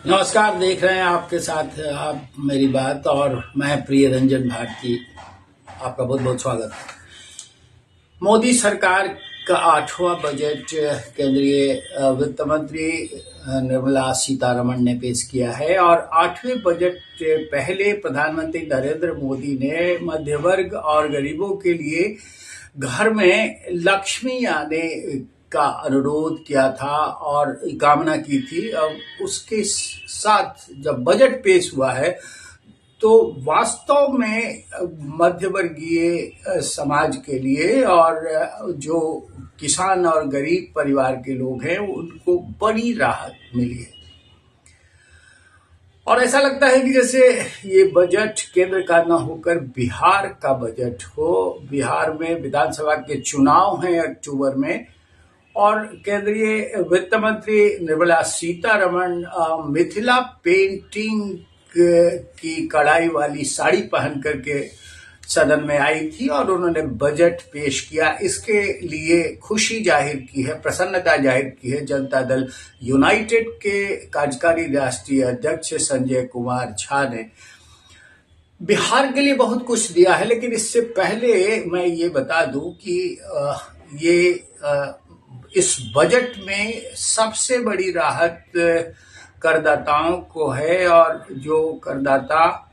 नमस्कार। देख रहे हैं आपके साथ आप मेरी बात और मैं प्रिय रंजन भारती। आपका बहुत बहुत स्वागत है। मोदी सरकार का 8वां बजट केंद्रीय वित्त मंत्री निर्मला सीतारमण ने पेश किया है और 8वें बजट के पहले प्रधानमंत्री नरेंद्र मोदी ने मध्य वर्ग और गरीबों के लिए घर में लक्ष्मी आने का अनुरोध किया था और कामना की थी। अब उसके साथ जब बजट पेश हुआ है तो वास्तव में मध्यवर्गीय समाज के लिए और जो किसान और गरीब परिवार के लोग हैं उनको बड़ी राहत मिली है। और ऐसा लगता है कि जैसे ये बजट केंद्र का न होकर बिहार का बजट हो। बिहार में विधानसभा के चुनाव हैं अक्टूबर में और केंद्रीय वित्त मंत्री निर्मला सीतारमण मिथिला पेंटिंग की कढ़ाई वाली साड़ी पहन करके सदन में आई थी और उन्होंने बजट पेश किया। इसके लिए खुशी जाहिर की है, प्रसन्नता जाहिर की है जनता दल यूनाइटेड के कार्यकारी राष्ट्रीय अध्यक्ष संजय कुमार झा ने। बिहार के लिए बहुत कुछ दिया है, लेकिन इससे पहले मैं ये बता दूं कि इस बजट में सबसे बड़ी राहत करदाताओं को है और जो करदाता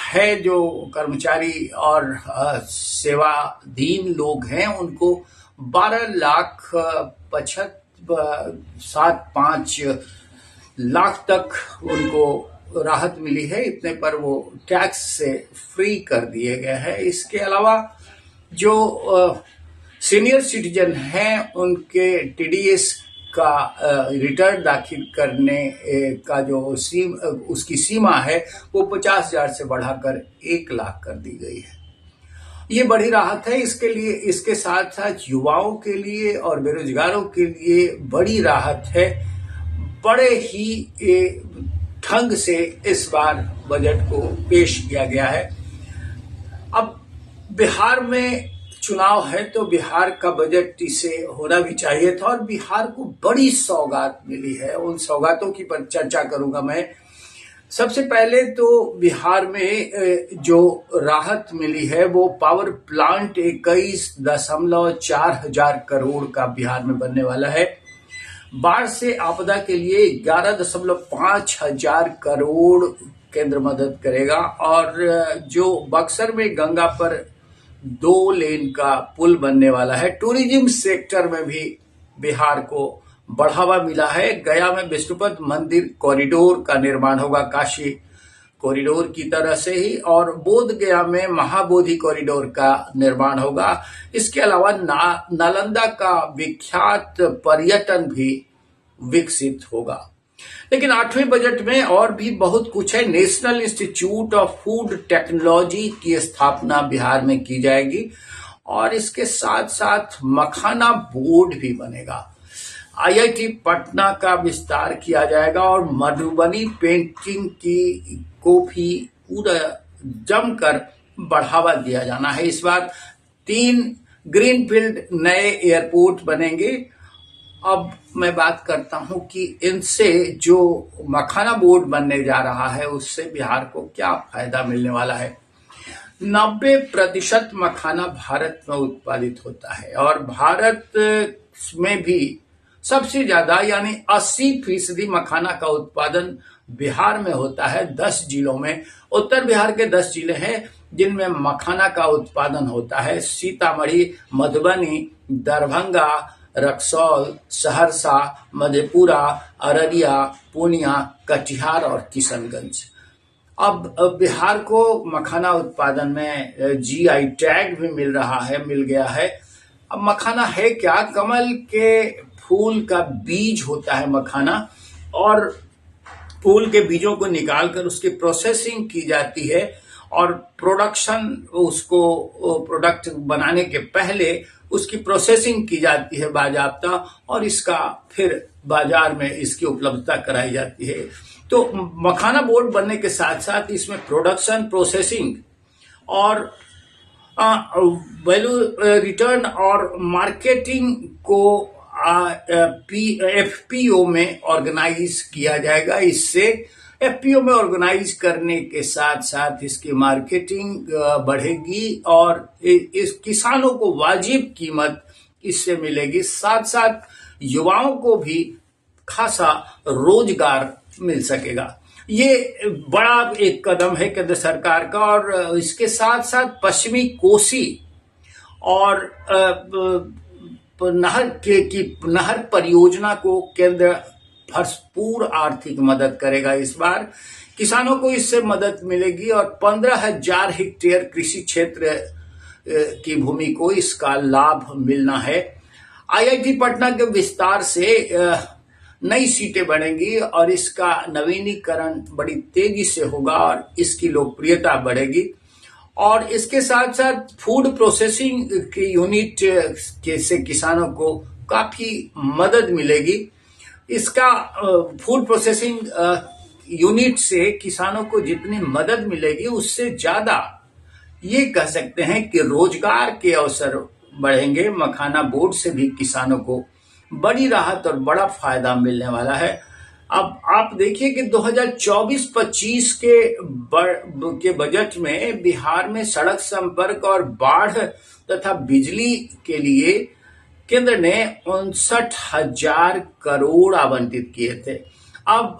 है, जो कर्मचारी और सेवाधीन लोग हैं, उनको 12,75 लाख तक उनको राहत मिली है। इतने पर वो टैक्स से फ्री कर दिए गए हैं। इसके अलावा जो सीनियर सिटीजन हैं उनके टीडीएस का रिटर्न दाखिल करने का जो उसकी सीमा है वो 50,000 से बढ़ाकर 1 लाख कर दी गई है। ये बड़ी राहत है। इसके साथ साथ युवाओं के लिए और बेरोजगारों के लिए बड़ी राहत है। बड़े ही ढंग से इस बार बजट को पेश किया गया है। अब बिहार में चुनाव है तो बिहार का बजट इसे होना भी चाहिए था और बिहार को बड़ी सौगात मिली है। उन सौगातों की पर चर्चा करूंगा मैं। सबसे पहले तो बिहार में जो राहत मिली है वो पावर प्लांट 21.4 हजार करोड़ का बिहार में बनने वाला है। बाढ़ से आपदा के लिए 11.5 हजार करोड़ केंद्र मदद करेगा और जो बक्सर में गंगा पर 2 लेन का पुल बनने वाला है। टूरिज्म सेक्टर में भी बिहार को बढ़ावा मिला है। गया में विष्णुपद मंदिर कॉरिडोर का निर्माण होगा, काशी कॉरिडोर की तरह से ही, और बोध गया में महाबोधि कॉरिडोर का निर्माण होगा। इसके अलावा नालंदा का विख्यात पर्यटन भी विकसित होगा। लेकिन 8वें बजट में और भी बहुत कुछ है। National institute of food technology की स्थापना बिहार में की जाएगी और इसके साथ साथ मखाना बोर्ड भी बनेगा। आईआईटी पटना का विस्तार किया जाएगा और मधुबनी पेंटिंग को भी पूरा जमकर बढ़ावा दिया जाना है। इस बार 3 ग्रीनफील्ड नए एयरपोर्ट बनेंगे। अब मैं बात करता हूं कि इनसे जो मखाना बोर्ड बनने जा रहा है उससे बिहार को क्या फायदा मिलने वाला है। 90% मखाना भारत में उत्पादित होता है और भारत में भी सबसे ज्यादा यानी 80% मखाना का उत्पादन बिहार में होता है। 10 जिलों में, उत्तर बिहार के 10 जिले हैं जिनमें मखाना का उत्पादन होता है। सीतामढ़ी, मधुबनी, दरभंगा, रक्सौल, सहरसा, मधेपुरा, अररिया, पूर्णिया, कटिहार और किशनगंज। अब बिहार को मखाना उत्पादन में जीआई टैग भी मिल गया है। अब मखाना है क्या? कमल के फूल का बीज होता है मखाना और फूल के बीजों को निकालकर उसकी प्रोसेसिंग की जाती है और प्रोडक्ट बनाने के पहले उसकी प्रोसेसिंग की जाती है बाजाब्ता और इसका फिर बाजार में इसकी उपलब्धता कराई जाती है। तो मखाना बोर्ड बनने के साथ साथ इसमें प्रोडक्शन, प्रोसेसिंग और वैल्यू रिटर्न और मार्केटिंग को एफपीओ में ऑर्गेनाइज किया जाएगा। इससे एफपीओ में ऑर्गेनाइज करने के साथ साथ इसकी मार्केटिंग बढ़ेगी और इस किसानों को वाजिब कीमत इससे मिलेगी। साथ साथ युवाओं को भी खासा रोजगार मिल सकेगा। ये बड़ा एक कदम है केंद्र सरकार का। और इसके साथ साथ पश्चिमी कोसी और नहर परियोजना को केंद्र भरपूर आर्थिक मदद करेगा। इस बार किसानों को इससे मदद मिलेगी और 15,000 हेक्टेयर कृषि क्षेत्र की भूमि को इसका लाभ मिलना है। आईआईटी पटना के विस्तार से नई सीटें बढ़ेंगी और इसका नवीनीकरण बड़ी तेजी से होगा और इसकी लोकप्रियता बढ़ेगी। और इसके साथ साथ फूड प्रोसेसिंग की यूनिट से किसानों को काफी मदद मिलेगी। इसका फूड प्रोसेसिंग यूनिट से किसानों को जितनी मदद मिलेगी उससे ज्यादा ये कह सकते हैं कि रोजगार के अवसर बढ़ेंगे। मखाना बोर्ड से भी किसानों को बड़ी राहत और बड़ा फायदा मिलने वाला है। अब आप देखिए कि 2024-25 के बजट में बिहार में सड़क संपर्क और बाढ़ तथा बिजली के लिए केंद्र ने 59,000 करोड़ आवंटित किए थे। अब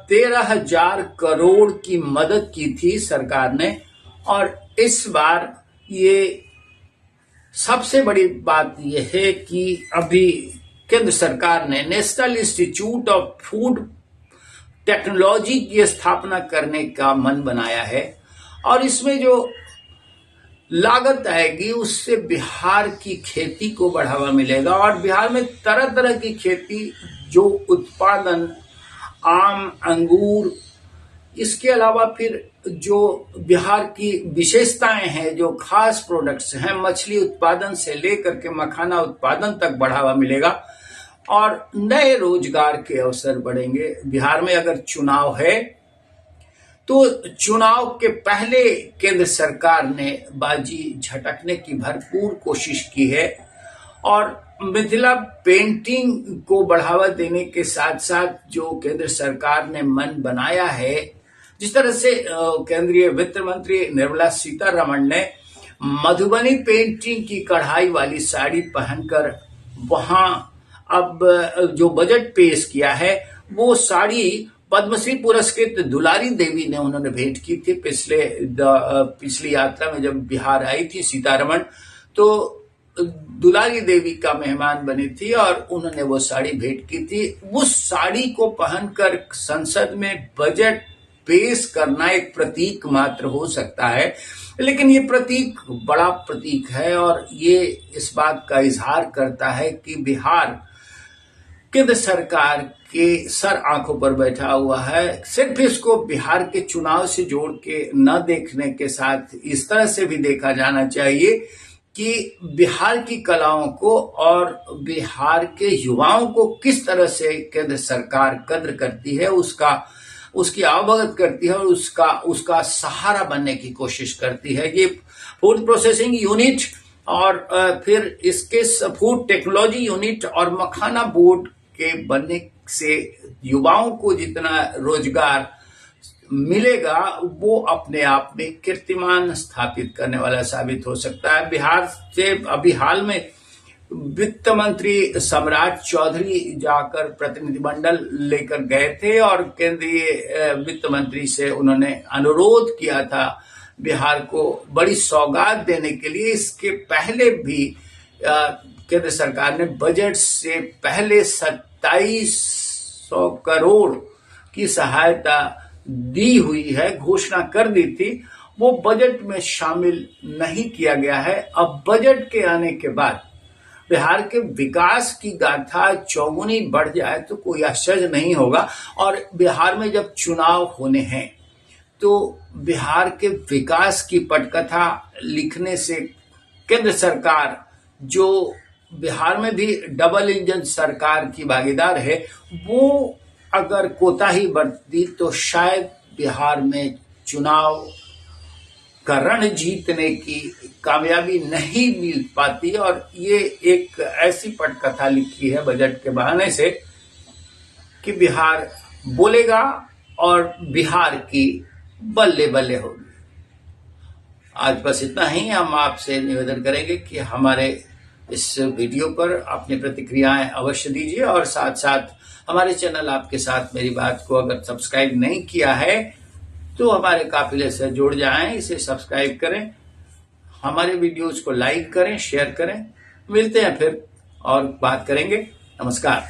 13,000 करोड़ की मदद की थी सरकार ने। और इस बार ये सबसे बड़ी बात यह है कि अभी केंद्र सरकार ने national institute of food technology की स्थापना करने का मन बनाया है। और इसमें जो लागत आएगी उससे बिहार की खेती को बढ़ावा मिलेगा। और बिहार में तरह तरह की खेती जो उत्पादन आम, अंगूर, इसके अलावा फिर जो बिहार की विशेषताएं हैं, जो खास प्रोडक्ट्स हैं, मछली उत्पादन से लेकर के मखाना उत्पादन तक बढ़ावा मिलेगा और नए रोजगार के अवसर बढ़ेंगे। बिहार में अगर चुनाव है तो चुनाव के पहले केंद्र सरकार ने बाजी झटकने की भरपूर कोशिश की है और मिथिला पेंटिंग को बढ़ावा देने के साथ साथ जो केंद्र सरकार ने मन बनाया है, जिस तरह से केंद्रीय वित्त मंत्री निर्मला सीतारमण ने मधुबनी पेंटिंग की कढ़ाई वाली साड़ी पहनकर वहां अब जो बजट पेश किया है वो साड़ी पद्मश्री पुरस्कृत दुलारी देवी ने उन्होंने भेंट की थी। पिछली यात्रा में जब बिहार आई थी सीतारमण तो दुलारी देवी का मेहमान बनी थी और उन्होंने वो साड़ी भेंट की थी। उस साड़ी को पहनकर संसद में बजट पेश करना एक प्रतीक मात्र हो सकता है, लेकिन ये प्रतीक बड़ा प्रतीक है और ये इस बात का इजहार करता है कि बिहार केंद्र सरकार के सर आंखों पर बैठा हुआ है। सिर्फ इसको बिहार के चुनाव से जोड़ के न देखने के साथ इस तरह से भी देखा जाना चाहिए कि बिहार की कलाओं को और बिहार के युवाओं को किस तरह से केंद्र सरकार कद्र करती है, उसकी अवगत करती है और उसका सहारा बनने की कोशिश करती है। ये फूड प्रोसेसिंग यूनिट और फिर इसके फूड टेक्नोलॉजी यूनिट और मखाना बोर्ड के बनने से युवाओं को जितना रोजगार मिलेगा वो अपने आप में कीर्तिमान स्थापित करने वाला साबित हो सकता है। बिहार से अभी हाल में वित्त मंत्री सम्राट चौधरी जाकर प्रतिनिधिमंडल लेकर गए थे और केंद्रीय वित्त मंत्री से उन्होंने अनुरोध किया था बिहार को बड़ी सौगात देने के लिए। इसके पहले भी केंद्र सरकार ने बजट से पहले 2700 करोड़ की सहायता दी हुई है, घोषणा कर दी थी। वो बजट में शामिल नहीं किया गया है। अब बजट के आने के बाद बिहार के विकास की गाथा चौगुनी बढ़ जाए तो कोई आश्चर्य नहीं होगा। और बिहार में जब चुनाव होने हैं तो बिहार के विकास की पटकथा लिखने से केंद्र सरकार, जो बिहार में भी डबल इंजन सरकार की भागीदार है, वो अगर कोताही बरती तो शायद बिहार में चुनाव का रण जीतने की कामयाबी नहीं मिल पाती। और ये एक ऐसी पटकथा लिखी है बजट के बहाने से कि बिहार बोलेगा और बिहार की बल्ले बल्ले होगी। आज बस इतना ही। हम आपसे निवेदन करेंगे कि हमारे इस वीडियो पर अपनी प्रतिक्रियाएं अवश्य दीजिए, और साथ साथ हमारे चैनल आपके साथ मेरी बात को अगर सब्सक्राइब नहीं किया है तो हमारे काफिले से जुड़ जाएं, इसे सब्सक्राइब करें, हमारे वीडियोज को लाइक करें, शेयर करें। मिलते हैं फिर और बात करेंगे। नमस्कार।